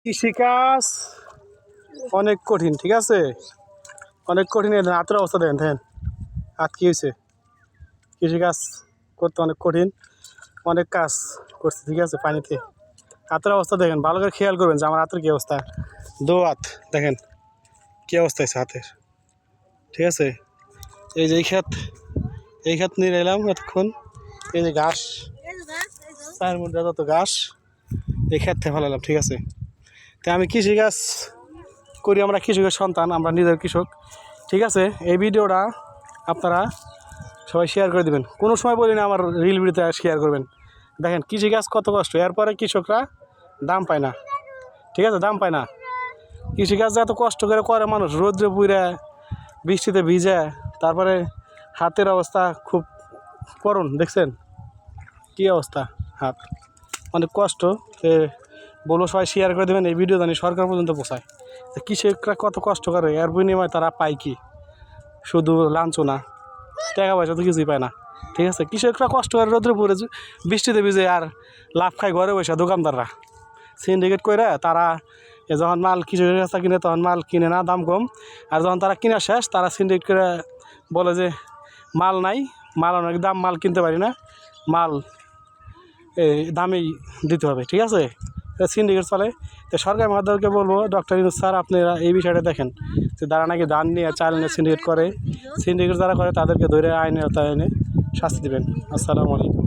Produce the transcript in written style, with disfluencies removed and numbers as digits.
কৃষিকাজ অনেক কঠিন, ঠিক আছে, অনেক কঠিন। হাতের অবস্থা দেখেন, দেখেন হাত কী হয়েছে। কৃষিকাজ করতে অনেক কঠিন, অনেক কাজ করছে, ঠিক আছে। পানিতে হাতের অবস্থা দেখেন, ভালো করে খেয়াল করবেন যে আমার হাতের কী অবস্থা। দো হাত দেখেন কী অবস্থা হয়েছে হাতের, ঠিক আছে। এই যে এই ক্ষেত নিয়ে এলাম এতক্ষণ। এই যে ঘাস, চায়ের মধ্যে যত ঘাস এই ক্ষেত থেকে ফেলালাম, ঠিক আছে। তো আমি কৃষিকাজ করি, আমরা কৃষকের সন্তান, আমরা নিজের কৃষক, ঠিক আছে। এই ভিডিওটা আপনারা সবাই শেয়ার করে দেবেন। কোনো সময় বলি না আমার রিল ভিডিওতে শেয়ার করবেন। দেখেন কৃষিকাজ কত কষ্ট, এরপরে কৃষকরা দাম পায় না, ঠিক আছে, দাম পায় না। কৃষিকাজ এত কষ্ট করে মানুষ, রৌদ্রে পুড়ে বৃষ্টিতে ভিজে, তারপরে হাতের অবস্থা খুব করুণ, দেখছেন কী অবস্থা হাত, অনেক কষ্ট। বলবো সবাই শেয়ার করে দেবেন এই ভিডিও, জানি সরকার পর্যন্ত পৌঁছায়। কৃষকরা কত কষ্ট করে, এর বিনিময়ে তারা পায় কি? শুধু লাঞ্ছনা, টাকা পয়সা তো কিছুই পায় না, ঠিক আছে। কৃষকরা কষ্ট করে রোদ্রে পড়ে বৃষ্টিতে ভিজে, আর লাভ খায় ঘরে বসে দোকানদাররা সিন্ডিকেট করে। তারা যখন মাল কৃষকের কাছে কিনে তখন মাল কিনে না, দাম কম। আর যখন তারা কিনা শেষ, তারা সিন্ডিকেট করে বলে যে মাল নাই, মাল অনেক দাম, মাল কিনতে পারি না, মাল এই দামেই দিতে হবে, ঠিক আছে। সিন্ডিকেট চলে। তো সরকার মহোদয়কে বলবো, ডক্টর ইউনূস স্যার আপনারা এই বিষয়টা দেখেন যে যারা নাকি ধান নিয়ে চাল নিয়ে সিন্ডিকেট করে, সিন্ডিকেট যারা করে তাদেরকে ধরে আইনের আওতায় এনে শাস্তি দেবেন। আসসালামু আলাইকুম।